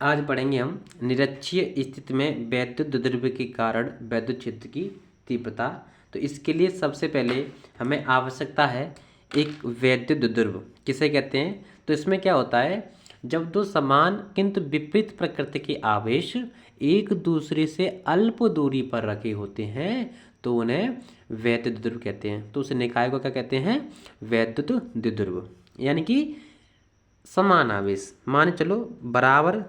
आज पढ़ेंगे हम निरक्षीय स्थिति में वैद्युत द्विध्रुव के कारण वैद्युत क्षेत्र की तीव्रता। तो इसके लिए सबसे पहले हमें आवश्यकता है एक वैद्युत द्विध्रुव किसे कहते हैं। तो इसमें क्या होता है, जब दो समान किंतु विपरीत प्रकृति के आवेश एक दूसरे से अल्प दूरी पर रखे होते हैं तो उन्हें वैद्युत द्विध्रुव कहते हैं। तो उस निकाय को क्या कहते हैं, वैद्युत द्विध्रुव। यानी कि समान आवेश, मान चलो बराबर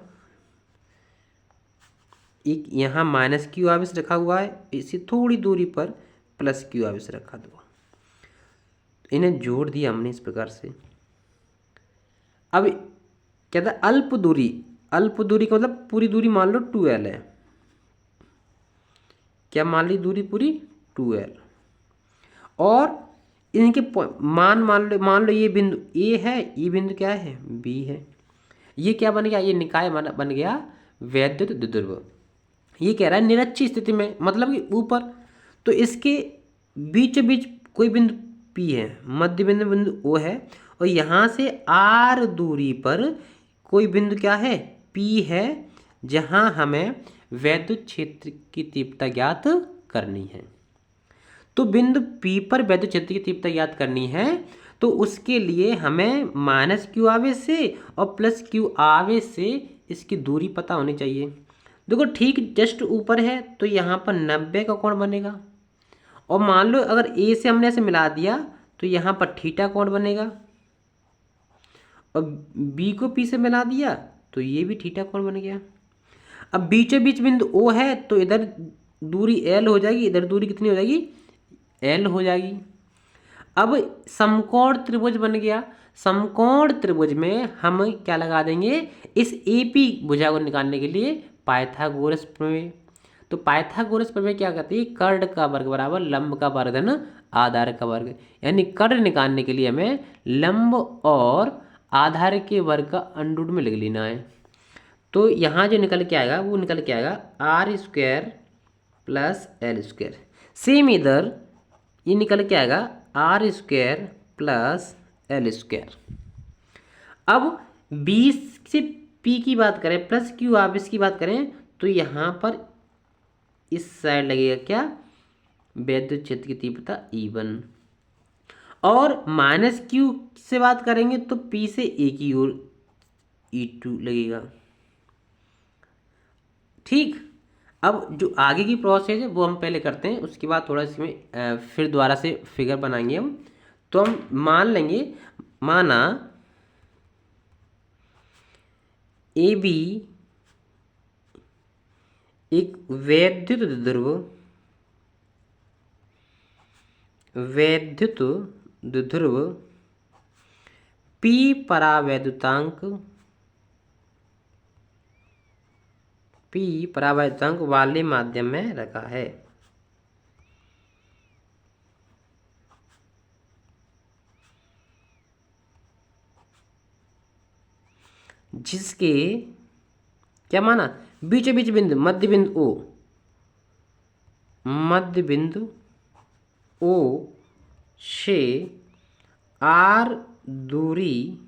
एक यहाँ माइनस क्यू आवेश रखा हुआ है, इसी थोड़ी दूरी पर प्लस क्यू आवेश रखा दो, इन्हें जोड़ दिया हमने इस प्रकार से। अब क्या था, अल्प दूरी, अल्प दूरी का मतलब पूरी दूरी मान लो 2L है। क्या मान ली दूरी पूरी 2L, और इनके मान लो ये बिंदु A है, ये बिंदु क्या है, B है। ये क्या बन गया, ये निकाय बन गया वैद्युत द्विध्रुव। ये कह रहा है निरक्षीय स्थिति में, मतलब कि ऊपर, तो इसके बीच बीच कोई बिंदु P है, मध्य बिंदु बिंदु O है, और यहाँ से R दूरी पर कोई बिंदु क्या है, P है, जहाँ हमें वैद्युत क्षेत्र की तीव्रता ज्ञात करनी है। तो बिंदु P पर वैद्युत क्षेत्र की तीव्रता ज्ञात करनी है, तो उसके लिए हमें माइनस क्यू आवेश से और प्लस क्यू आवेश से इसकी दूरी पता होनी चाहिए। देखो ठीक जस्ट ऊपर है तो यहाँ पर 90 का कोण बनेगा, और मान लो अगर A से हमने ऐसे मिला दिया तो यहाँ पर थीटा कोण बनेगा, और B को P से मिला दिया तो ये भी थीटा कोण बन गया। अब बीचों बीच बिंदु O है तो इधर दूरी L हो जाएगी, इधर दूरी कितनी हो जाएगी, L हो जाएगी। अब समकोण त्रिभुज बन गया। समकोण त्रिभुज में हम क्या लगा देंगे, इस AP भुजा को निकालने के लिए पाइथागोरस प्रमेय। तो पाइथागोरस प्रमेय क्या कहती है, कर्ण का वर्ग बराबर लंब का वर्ग धन आधार का वर्ग। यानी कर्ण निकालने के लिए हमें लंब और आधार के वर्ग का अंडर रूट में लिख लेना है। तो यहाँ जो निकल के आएगा वो निकल के आएगा R² प्लस L²। सेम इधर ये निकल के आएगा R² प्लस L²। अब 20 से P की बात करें, प्लस क्यू आवेश की बात करें, तो यहाँ पर इस साइड लगेगा क्या, वैद्युत क्षेत्र की तीव्रता E1, और माइनस क्यू से बात करेंगे तो P से A की ओर E2 लगेगा। ठीक, अब जो आगे की प्रोसेस है वो हम पहले करते हैं, उसके बाद थोड़ा इसमें फिर दोबारा से फिगर बनाएंगे हम। तो हम मान लेंगे, माना AB एक वैद्युत द्विध्रुव P परावैद्युतांक वाले माध्यम में रखा है। जिसके क्या माना, बीचों बीच बिंदु मध्य बिंदु O से R दूरी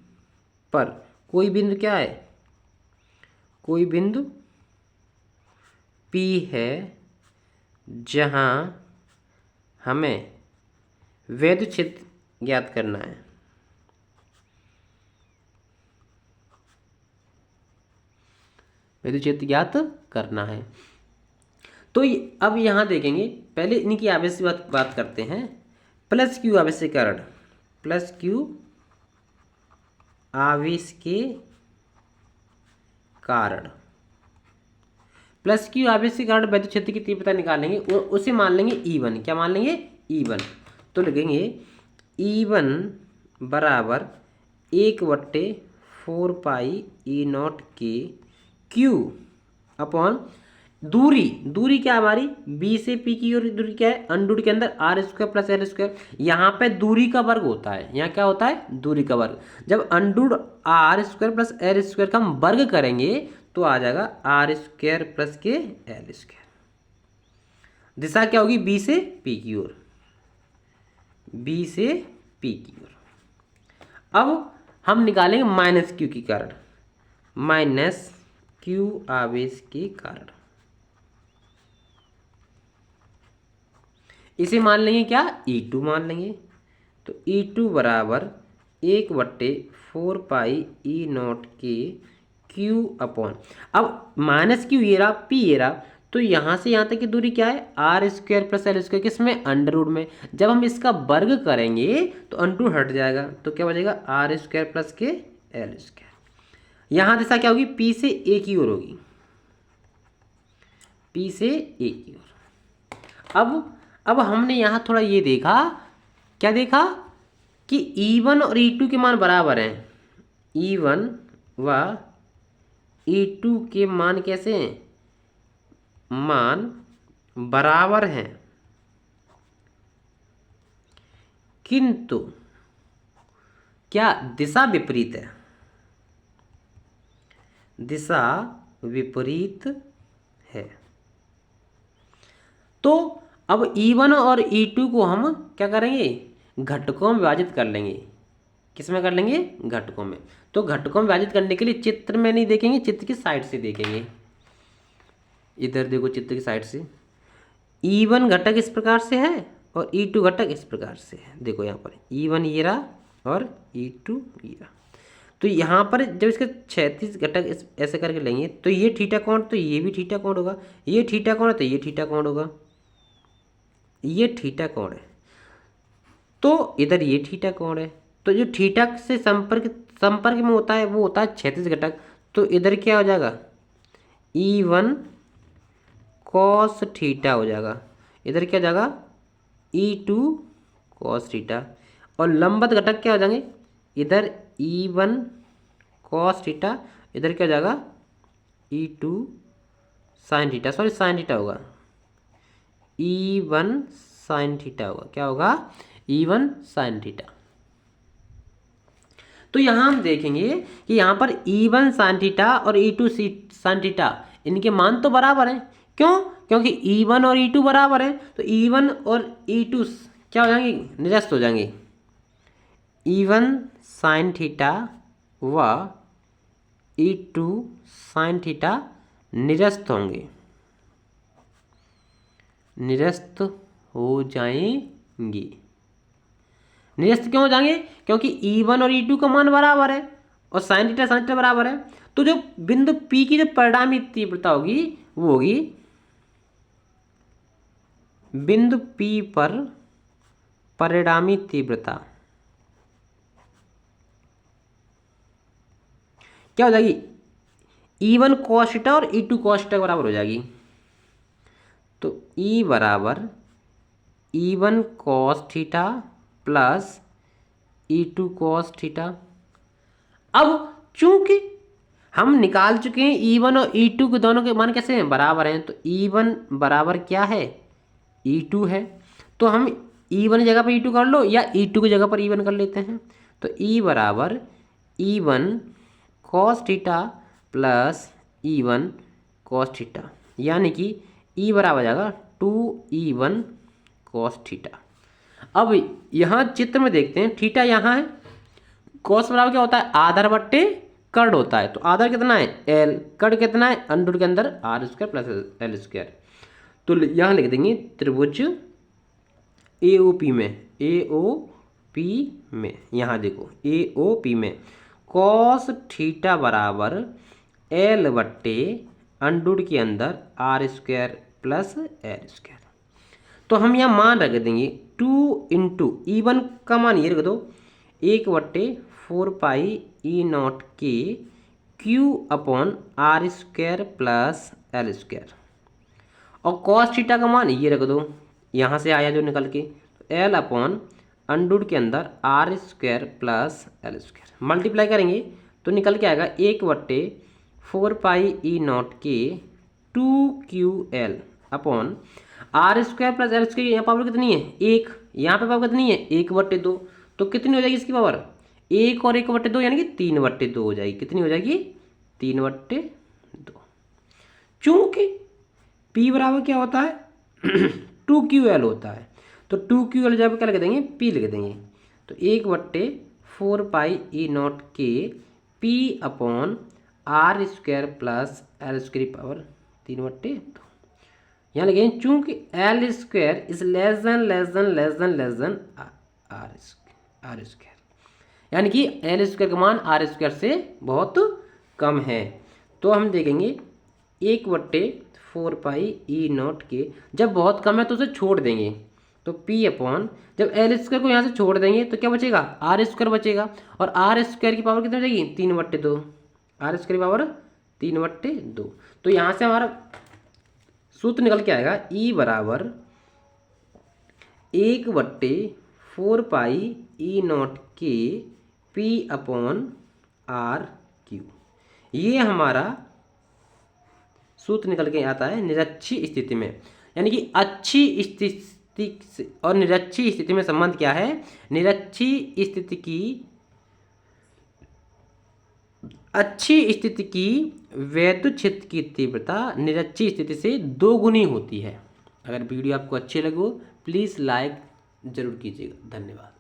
पर कोई बिंदु क्या है, कोई बिंदु P है, जहां हमें वैद्युत क्षेत्र ज्ञात करना है। वैद्युत क्षेत्र ज्ञात करना है। तो अब यहाँ देखेंगे, पहले इनकी आवेश की बात करते हैं। प्लस क्यू आवेश के कारण, प्लस क्यू आवेश के कारण, प्लस क्यू आवेश के कारण वैद्युत क्षेत्र की तीव्रता निकालेंगे, उसे मान लेंगे E1। क्या मान लेंगे, E1। तो लिखेंगे E1 बराबर 1/4 पाई E0 के Q अपॉन दूरी क्या हमारी B से P की ओर दूरी क्या है, अंडर के अंदर R² प्लस L²। यहाँ पे दूरी का वर्ग होता है, यहाँ क्या होता है, दूरी का वर्ग। जब अंडर R² प्लस L² का हम वर्ग करेंगे तो आ जाएगा R² प्लस के L²। दिशा क्या होगी, B से P की ओर, B से P की ओर। अब हम निकालेंगे माइनस क्यू के कारण, माइनस Q आवेश के कारण। इसे मान लेंगे क्या, E2 मान लेंगे। तो E2 बराबर 1/4 पाई ई नॉट के Q अपॉन, अब माइनस Q ये रहा, P ये रहा, तो यहाँ से यहाँ तक की दूरी क्या है, R square plus L square, किसमें, अंडर रूट में। जब हम इसका वर्ग करेंगे तो अंडर हट जाएगा, तो क्या बचेगा, आर स्क्वायर प्लस के एल स्क्वायर। यहाँ दिशा क्या होगी, P से A की ओर होगी, P से A की ओर। अब हमने यहाँ थोड़ा ये देखा, क्या देखा कि E1 और E2 के मान बराबर हैं। E1 व E2 के मान कैसे हैं, मान बराबर हैं, किंतु क्या दिशा विपरीत है, दिशा विपरीत है। तो अब E1 और E2 को हम क्या करेंगे, घटकों में विभाजित कर लेंगे। किस में कर लेंगे, घटकों में। तो घटकों में विभाजित करने के लिए चित्र में नहीं देखेंगे, चित्र की साइड से देखेंगे। इधर देखो चित्र की साइड से, E1 घटक इस प्रकार से है और E2 घटक इस प्रकार से है। देखो यहाँ पर E1 ये रहा और E2 ये रहा। तो यहाँ पर जब इसके 36 घटक ऐसे करके लेंगे तो ये थीटा कोण, तो ये भी थीटा कोण होगा, ये थीटा कोण है तो ये थीटा कोण होगा, ये थीटा कोण है, तो इधर ये थीटा कोण है। तो जो थीटा से संपर्क में होता है वो होता है 36 घटक। तो इधर क्या हो जाएगा, E1 कॉस थीटा हो जाएगा, इधर क्या हो जाएगा, E2 कॉस थीटा। और लंबवत घटक क्या हो जाएंगे, इधर E1 कॉस थीटा, इधर क्या हो जाएगा, E2 sine theta, sorry sine theta होगा, E1 साइन थीटा होगा, क्या होगा, E1 साइन थीटा। तो यहाँ हम देखेंगे कि यहाँ पर E1 साइन थीटा और E2 साइन थीटा, इनके मान तो बराबर हैं। क्यों, क्योंकि E1 और E2 बराबर हैं, तो E1 और E2 क्या हो जाएंगे, निरस्त हो जाएंगे। E1 साइन थीटा व E2 साइन थीटा निरस्त होंगे, निरस्त हो जाएंगे। निरस्त क्यों हो जाएंगे, क्योंकि E1 और E2 का मान बराबर है और साइन थीटा बराबर है। तो जो बिंदु P की जो परिणामी तीव्रता होगी वो होगी, बिंदु P पर परिणामी तीव्रता क्या हो जाएगी, E1 cos थीटा और E2 cos थीटा बराबर हो जाएगी। तो E बराबर E1 cos theta plus E2 cos theta. अब चूंकि हम निकाल चुके हैं E1 और E2 के दोनों के मान कैसे हैं, बराबर हैं, तो E1 बराबर क्या है, E2 है। तो हम E1 की जगह पर E2 कर लो या E2 की जगह पर E1 कर लेते हैं। तो E बराबर E1 cos theta plus E1 cos theta, यानी कि E बराबर हो जाएगा 2E1 cos थीटा। अब यहाँ चित्र में देखते हैं, थीटा यहाँ है, cos बराबर क्या होता है, आधार बट्टे कर्ण होता है। तो आधार कितना है, L, कर्ण कितना है, अंडर के अंदर R square plus L square. तो यहाँ लिख देंगे त्रिभुज AOP में, AOP में, यहाँ देखो AOP में cos थीटा बराबर L बट्टे अंडर के अंदर R square plus L square. तो हम यहाँ मान रख देंगे 2 इंटू E1 का मान ये रख दो, 1/4 पाई ई नॉट के Q upon R square plus L square. और cos थीटा का मान ये रख दो, यहाँ से आया जो निकल के, L अपॉन अंडर के अंदर R square plus L square. Multiply करेंगे तो निकल के आएगा 1/4 पाई ई नॉट के 2QL upon R square plus L square. यहाँ पावर कितनी है, 1, यहाँ पे पावर कितनी है, 1/2। तो कितनी हो जाएगी इसकी पावर, 1 और 1/2 यानी कि 3/2 हो जाएगी। कितनी हो जाएगी, 3/2। चूंकि P बराबर क्या होता है 2QL होता है, तो 2QL जब क्या लिख देंगे, P लिख देंगे। तो 1/4 पाई ई नॉट के P upon R square plus L square की पावर 3/2। यहाँ लगे चूंकि L square is less than R square, यानी कि एल स्क्वायर का मान आर स्क्वायर से बहुत कम है। तो हम देखेंगे 1/4π/E0 के, जब बहुत कम है तो उसे छोड़ देंगे, तो P अपॉन, जब एल स्क्वायर को यहाँ से छोड़ देंगे तो क्या बचेगा, आर स्क्वायर बचेगा, और आर स्क्वायर की पावर कितनी हो जाएगी, 3/2, आर स्क्वायर की पावर 3/2। तो यहाँ से हमारा सूत्र निकल के आएगा E बराबर 1/4π/E0 के P अपॉन RQ। ये हमारा सूत्र निकल के आता है निरक्षीय स्थिति में, यानी कि अच्छी स्थिति और निरक्षीय स्थिति में संबंध क्या है, निरक्षीय स्थिति की, अच्छी स्थिति की वैद्युत क्षेत्र की तीव्रता निरक्षीय स्थिति से 2 गुनी होती है। अगर वीडियो आपको अच्छी लगे प्लीज़ लाइक जरूर कीजिएगा। धन्यवाद।